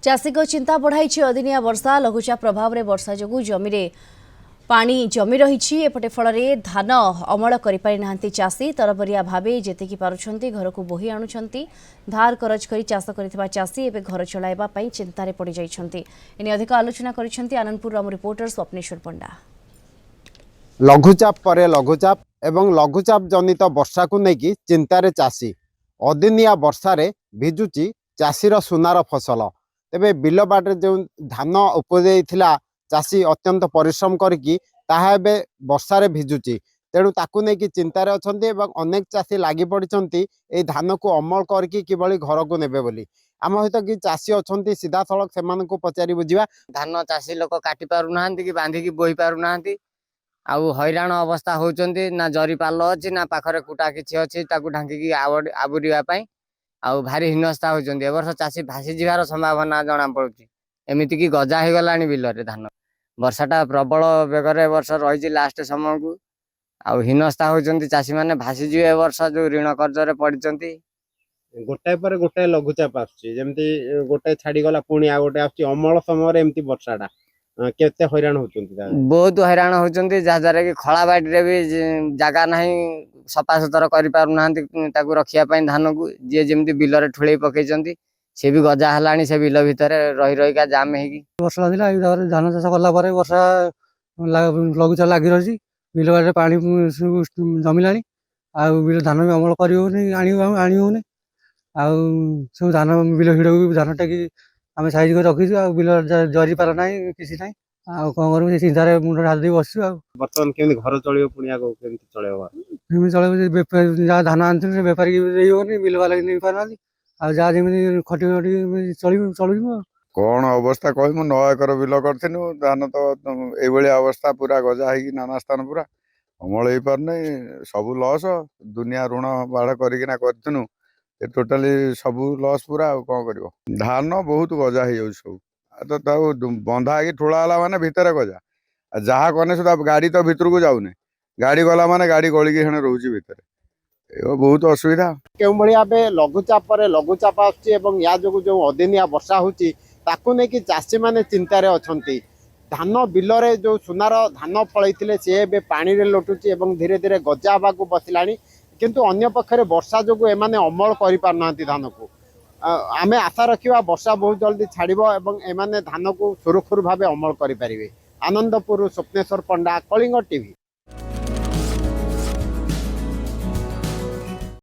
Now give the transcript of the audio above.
चाषी को चिंता बढ़ाई अदिनिया वर्षा लघुचाप प्रभाव में वर्षा जो जमी पानी जमी रही एपटे फल धान अमल कर चाषी तरबरिया भावे जेतिकी पारुछंती घर को बोही आणुछंती धार करज करी चाष करथिबा चाषी एबे घर चलाइबा पई चिंतारे पड़ जाइछंती। एने अधिक आलोचना करिछंती आनंदपुर आम रिपोर्टर स्वप्नेश्वर पंडा। लघुचाप पर लघुचाप एवं लघुचाप जनित वर्षा को लेकिन चिंतार चाषी अदिनिया वर्षार भिजुची चाषीर सुनार फसल तेबे बिल बाटे जो धान उपजे चाषी अत्यंत परिश्रम करके वर्षार भिजुची तेणु ताकू नहीं चिंतार अच्छा अनेक चाषी लगी पड़ी धान को अमल करके किभली घर को नेबे बोली आम सहित कि चाषी अच्छा सीधा सड़क से पचारि बुझा धान चाषी लोक काटि पारु नाहांती कि बांधिकी बोही पारु नाहांती आउ हैरान अवस्था होउचंती ना जरी पाल अछि ना पाखरे कुटा किछि अछि ताकू ढांकी आबुरिया पई आउ भारी हिनस्ता होउचंती। ए वर्ष चाषी भासी जिवार संभावना जणा पड़ुची एमिति कि गजा हे गलानी बिलरे धान वर्षाटा प्रबल बेगरे वर्ष रही लास्ट समय को आउ हिनस्ता होउचंती चाषी माने भासी जिवे। वर्ष जो ऋण कर्जरे पड़िचंती गोटाए पर गोटाए लघुचाप आछी जेमती गोटाए छाड़ी गला पुणी आ गोटे आछी अमल समय एमती वर्षाटा केते हैरान होचंती बहुत हैरान होचंती जहाँ कि खला बाड़ी भी जगह नहीं सफा सुतर कर पारु नाहांती ताकू रखिया पई धान को जे जेमती बिलरे ठुळई पकेचंती से भी गजा हलानी से बिल भितर रही रहीका जाम हेगी वर्षा दिला धान चाष कला वर्षा लघुचाप लगी रही बिल बाटे पानी जमिलानी आ बिल धान भी अमल कर आनी होनी सब धान बिल हिड़ धान टेक आम साइज कर रखीचु आ बिल जरी पार ना किसी ना आ कौन कर चिंतार मुंड हाथ बसु बर्तमान केमती घर चलियो पुणी आगो केमती चलेबो चल जहाँ धान आनी बेपारी देनी बिल वाला नहीं पार आ जहाँ जमी खटी खटी चलू कौन अवस्था कह नौ एकर बिल करूँ धान तो ये अवस्था पूरा गजा है नाना स्थान पूरा अमल हो पार सब लस दुनिया ऋण बाढ़ करना करूँ टोटाली सब लस पूरा कौन कर धान बहुत गजा हो सब तो बंधा कि ठोला माने भितर गजा जहाँ कने सुधा गाड़ी तो भितर को जाऊने गाड़ी गला माने गाड़ी गलिकी रोचे भितर बहुत असुविधा क्यों भाई लघुचाप पर लघुचाप या जो अदिनिया वर्षा होची ताकू नहीं कि चाषी मैंने चिंतार अच्छा धान बिलरे जो सुनार धान फल सी पानी लोटुची धीरे धीरे गजा हवा को बसला किंतु अन्य पक्षरे वर्षा जो एमाने अमल कर पारना धान को आम आशा रखा वर्षा बहुत जल्दी छाड़ब एमाने धान को सुरक्षित भाव अमल करें। आनंदपुर स्वप्नेश्वर पंडा, कलिंग टीवी।